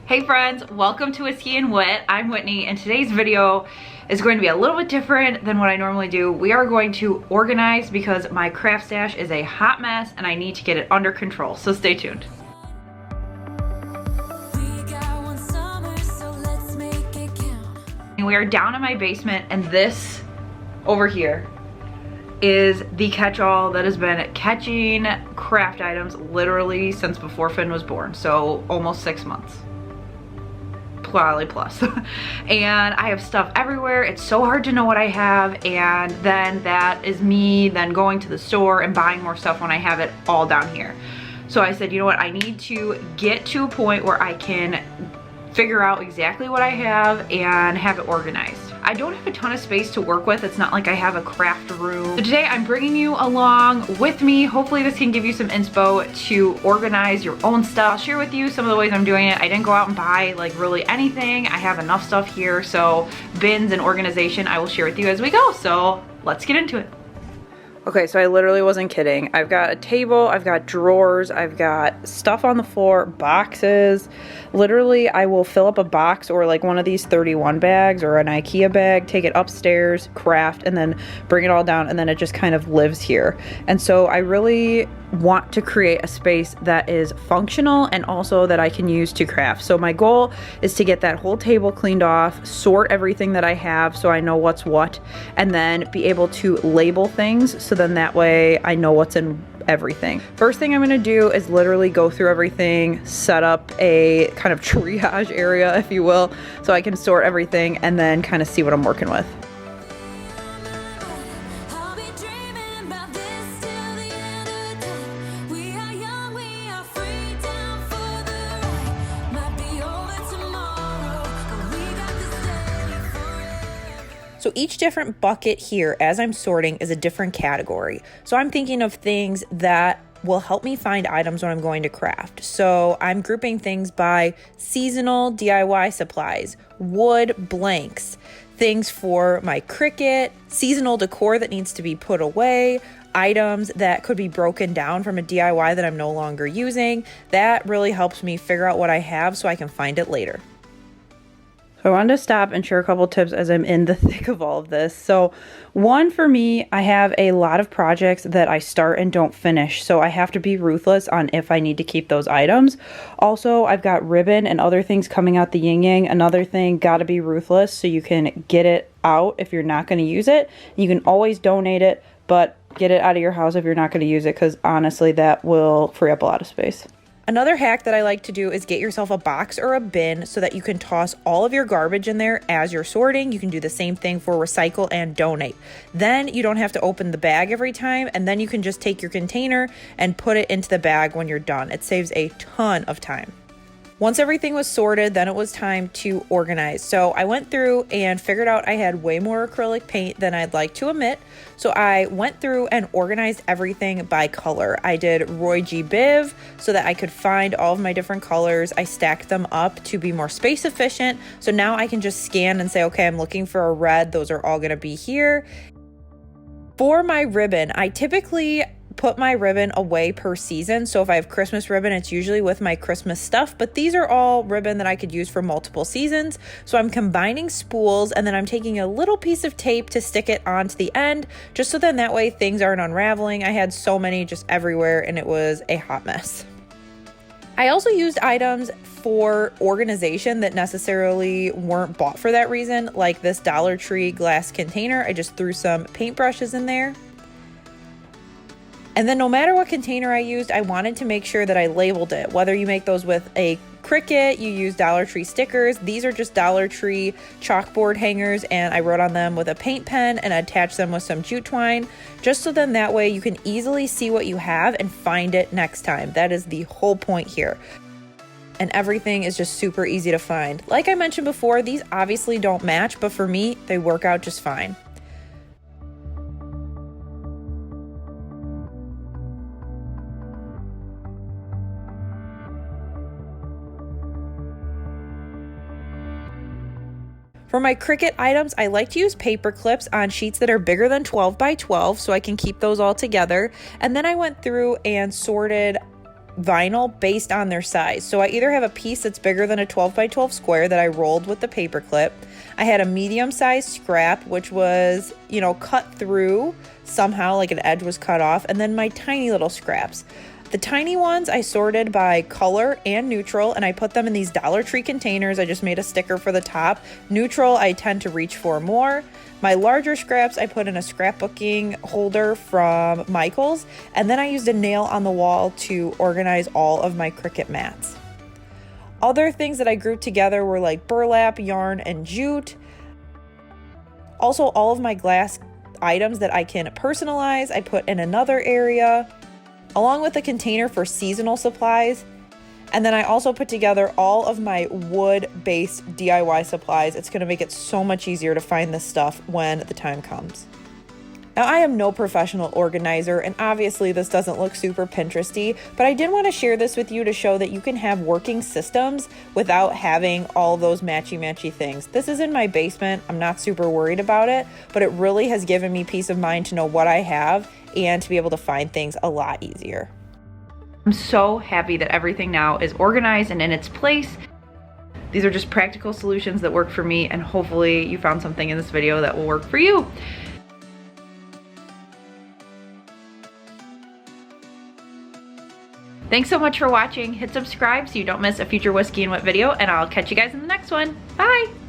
Hey friends, welcome to Whiskey and Whit. I'm Whitney, and today's video is going to be a little bit different than what I normally do. We are going to organize because my craft stash is a hot mess and I need to get it under control, so stay tuned. We are down in my basement, and this over here is the catch-all that has been catching craft items literally since before Finn was born, so almost 6 months. Probably plus. And I have stuff everywhere. It's so hard to know what I have, and then that is me then going to the store and buying more stuff when I have it all down here. So I said, you know what, I need to get to a point where I can figure out exactly what I have and have it organized. I don't have a ton of space to work with. It's not like I have a craft room. So today I'm bringing you along with me. Hopefully this can give you some inspo to organize your own stuff. I'll share with you some of the ways I'm doing it. I didn't go out and buy like really anything. I have enough stuff here, so bins and organization I will share with you as we go. So let's get into it. Okay, so I literally wasn't kidding. I've got a table, I've got drawers, I've got stuff on the floor, boxes. Literally, I will fill up a box or like one of these 31 bags or an IKEA bag, take it upstairs, craft, and then bring it all down, and then it just kind of lives here. And so I really want to create a space that is functional and also that I can use to craft. So my goal is to get that whole table cleaned off, sort everything that I have so I know what's what, and then be able to label things so then that way I know what's in everything. First thing I'm gonna do is literally go through everything, set up a kind of triage area, if you will, so I can sort everything and then kind of see what I'm working with. So each different bucket here, as I'm sorting, is a different category. So I'm thinking of things that will help me find items when I'm going to craft. So I'm grouping things by seasonal DIY supplies, wood blanks, things for my Cricut, seasonal decor that needs to be put away, items that could be broken down from a DIY that I'm no longer using. That really helps me figure out what I have so I can find it later. I wanted to stop and share a couple tips as I'm in the thick of all of this. So one, for me, I have a lot of projects that I start and don't finish. So I have to be ruthless on if I need to keep those items. Also, I've got ribbon and other things coming out the yin yang. Another thing, gotta be ruthless so you can get it out if you're not gonna use it. You can always donate it, but get it out of your house if you're not gonna use it, because honestly, that will free up a lot of space. Another hack that I like to do is get yourself a box or a bin so that you can toss all of your garbage in there as you're sorting. You can do the same thing for recycle and donate. Then you don't have to open the bag every time, and then you can just take your container and put it into the bag when you're done. It saves a ton of time. Once everything was sorted, then it was time to organize. So I went through and figured out I had way more acrylic paint than I'd like to admit. So I went through and organized everything by color. I did Roy G. Biv so that I could find all of my different colors. I stacked them up to be more space efficient. So now I can just scan and say, okay, I'm looking for a red. Those are all gonna be here. For my ribbon, I typically put my ribbon away per season. So if I have Christmas ribbon, it's usually with my Christmas stuff, but these are all ribbon that I could use for multiple seasons. So I'm combining spools, and then I'm taking a little piece of tape to stick it onto the end, just so then that way things aren't unraveling. I had so many just everywhere, and it was a hot mess. I also used items for organization that necessarily weren't bought for that reason, like this Dollar Tree glass container. I just threw some paintbrushes in there. And then no matter what container I used, I wanted to make sure that I labeled it. Whether you make those with a Cricut, you use Dollar Tree stickers. These are just Dollar Tree chalkboard hangers, and I wrote on them with a paint pen and attached them with some jute twine, just so then that way you can easily see what you have and find it next time. That is the whole point here. And everything is just super easy to find. Like I mentioned before, these obviously don't match, but for me, they work out just fine. For my Cricut items, I like to use paper clips on sheets that are bigger than 12 by 12 so I can keep those all together. And then I went through and sorted vinyl based on their size. So I either have a piece that's bigger than a 12 by 12 square that I rolled with the paper clip. I had a medium sized scrap, which was, cut through somehow, like an edge was cut off, and then my tiny little scraps. The tiny ones I sorted by color and neutral, and I put them in these Dollar Tree containers. I just made a sticker for the top. Neutral, I tend to reach for more. My larger scraps, I put in a scrapbooking holder from Michael's, and then I used a nail on the wall to organize all of my Cricut mats. Other things that I grouped together were like burlap, yarn, and jute. Also, all of my glass items that I can personalize, I put in another area, along with a container for seasonal supplies. And then I also put together all of my wood-based DIY supplies. It's gonna make it so much easier to find this stuff when the time comes. Now, I am no professional organizer, and obviously this doesn't look super Pinteresty, but I did want to share this with you to show that you can have working systems without having all those matchy-matchy things. This is in my basement. I'm not super worried about it, but it really has given me peace of mind to know what I have and to be able to find things a lot easier. I'm so happy that everything now is organized and in its place. These are just practical solutions that work for me, and hopefully you found something in this video that will work for you. Thanks so much for watching. Hit subscribe so you don't miss a future Whiskey and Whit video, and I'll catch you guys in the next one. Bye!